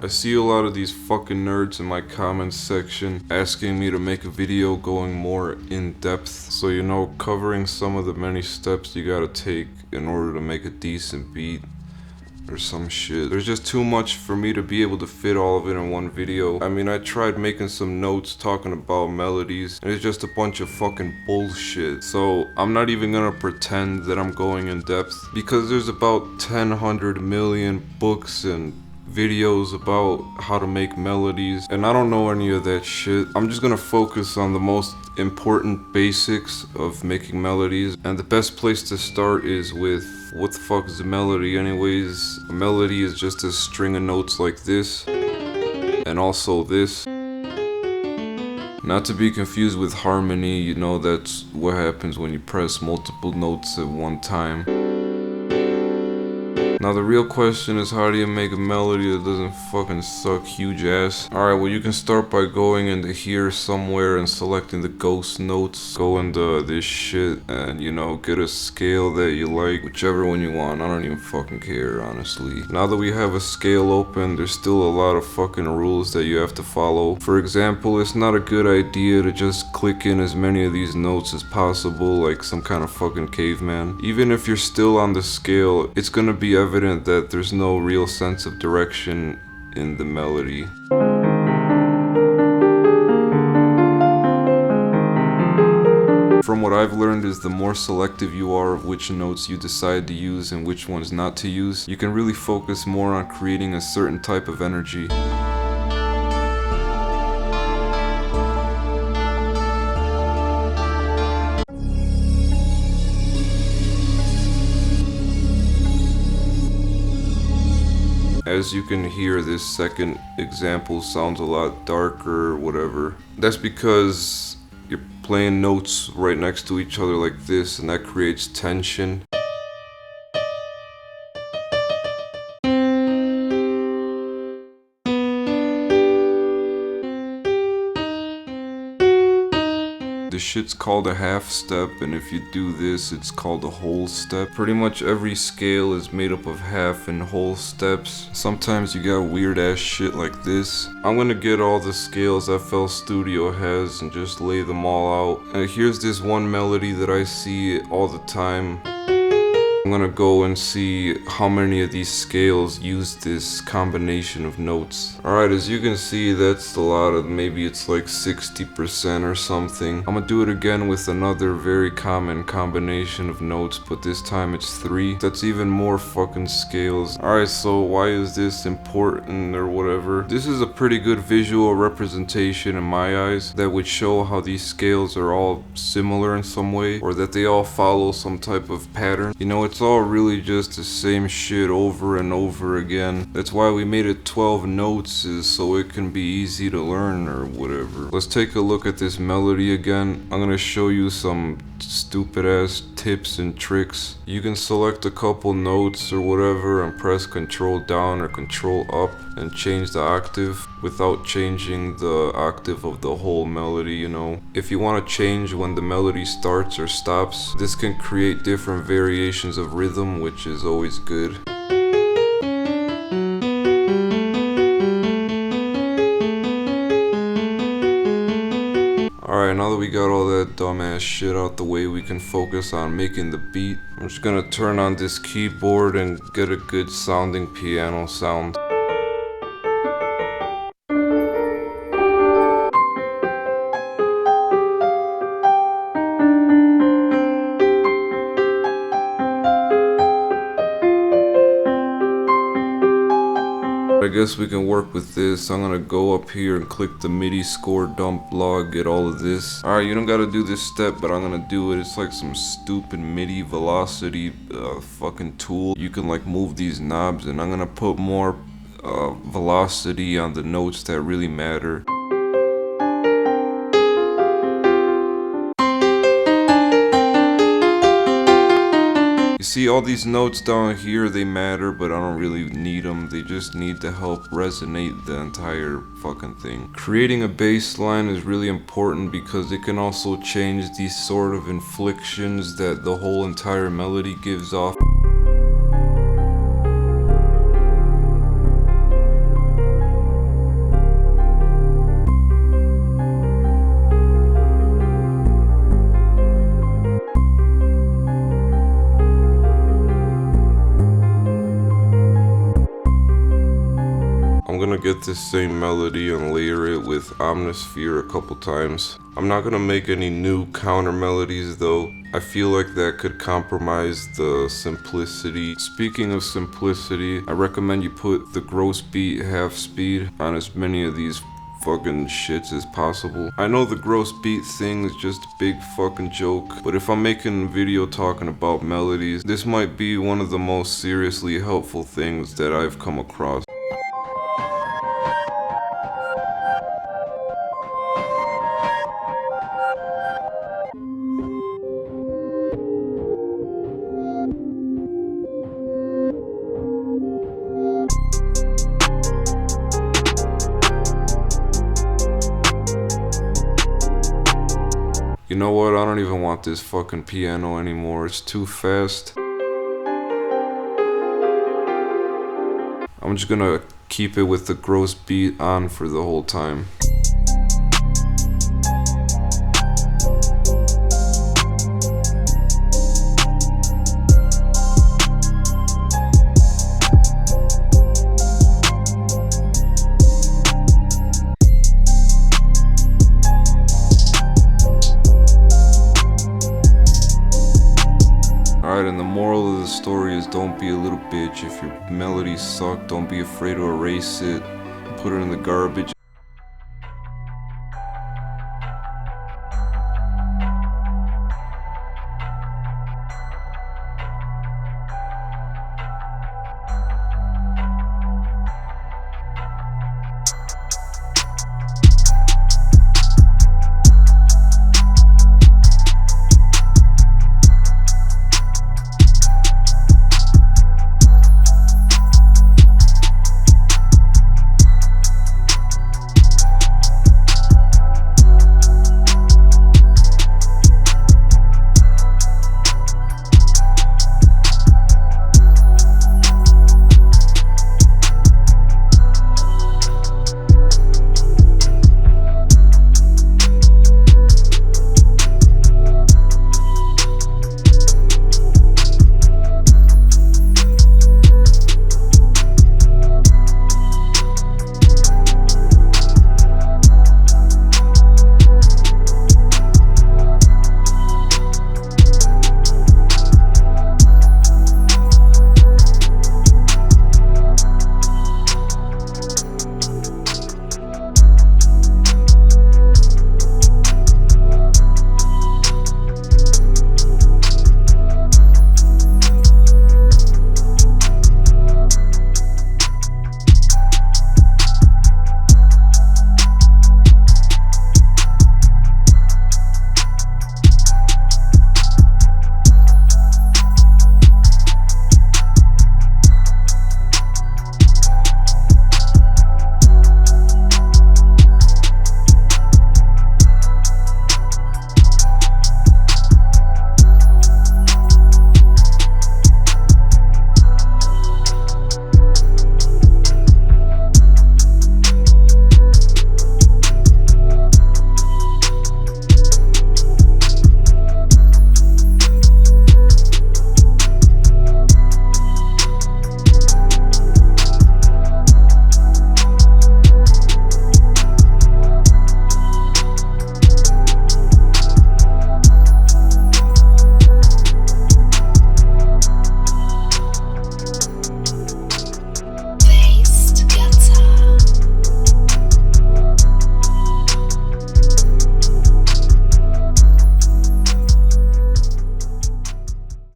I see a lot of these fucking nerds in my comments section asking me to make a video going more in depth. So you know, covering some of the many steps you gotta take in order to make a decent beat or some shit. There's just too much for me to be able to fit all of it in one video. I mean, I tried making some notes talking about melodies, and it's just a bunch of fucking bullshit. So I'm not even gonna pretend that I'm going in depth, because there's about 100 million books and videos about how to make melodies, and I don't know any of that shit. I'm just gonna focus on the most important basics of making melodies, and the best place to start is with what the fuck is a melody anyways? A melody is just a string of notes like this, and also this. Not to be confused with harmony, you know, that's what happens when you press multiple notes at one time. Now the real question is, how do you make a melody that doesn't fucking suck huge ass? Alright, well, you can start by going into here somewhere and selecting the ghost notes. Go into this shit and, you know, get a scale that you like, whichever one you want. I don't even fucking care, honestly. Now that we have a scale open, there's still a lot of fucking rules that you have to follow. For example, it's not a good idea to just click in as many of these notes as possible like some kind of fucking caveman. Even if you're still on the scale, it's gonna be evident that there's no real sense of direction in the melody. From what I've learned is the more selective you are of which notes you decide to use and which ones not to use, you can really focus more on creating a certain type of energy. As you can hear, this second example sounds a lot darker or whatever. That's because you're playing notes right next to each other like this, and that creates tension. This shit's called a half step, and if you do this, it's called a whole step. Pretty much every scale is made up of half and whole steps. Sometimes you got weird ass shit like this. I'm gonna get all the scales FL Studio has and just lay them all out. And here's this one melody that I see all the time. I'm gonna go and see how many of these scales use this combination of notes. Alright, as you can see, that's a lot of, maybe it's like 60% or something. I'm gonna do it again with another very common combination of notes, but this time it's 3. That's even more fucking scales. Alright, so why is this important or whatever? This is a pretty good visual representation in my eyes that would show how these scales are all similar in some way, or that they all follow some type of pattern. You know, it's all really just the same shit over and over again. That's why we made it 12 notes, is so it can be easy to learn or whatever. Let's take a look at this melody again. I'm gonna show you some stupid ass tips and tricks. You can select a couple notes or whatever and press Control down or Control up and change the octave without changing the octave of the whole melody, you know. If you want to change when the melody starts or stops, this can create different variations of rhythm, which is always good. Alright, now that we got all that dumbass shit out the way, we can focus on making the beat. I'm just gonna turn on this keyboard and get a good sounding piano sound. I guess we can work with this. I'm gonna go up here and click the MIDI score dump log, get all of this. Alright, you don't gotta do this step, but I'm gonna do it. It's like some stupid MIDI velocity fucking tool. You can like move these knobs, and I'm gonna put more velocity on the notes that really matter. You see all these notes down here, they matter, but I don't really need them. They just need to help resonate the entire fucking thing. Creating a bass line is really important because it can also change these sort of inflections that the whole entire melody gives off. I'm gonna get this same melody and layer it with Omnisphere a couple times. I'm not gonna make any new counter melodies though. I feel like that could compromise the simplicity. Speaking of simplicity, I recommend you put the gross beat half speed on as many of these fucking shits as possible. I know the gross beat thing is just a big fucking joke, but if I'm making a video talking about melodies, this might be one of the most seriously helpful things that I've come across. You know what? I don't even want this fucking piano anymore. It's too fast. I'm just gonna keep it with the gross beat on for the whole time. Alright, and the moral of the story is don't be a little bitch. If your melodies suck, don't be afraid to erase it, put it in the garbage.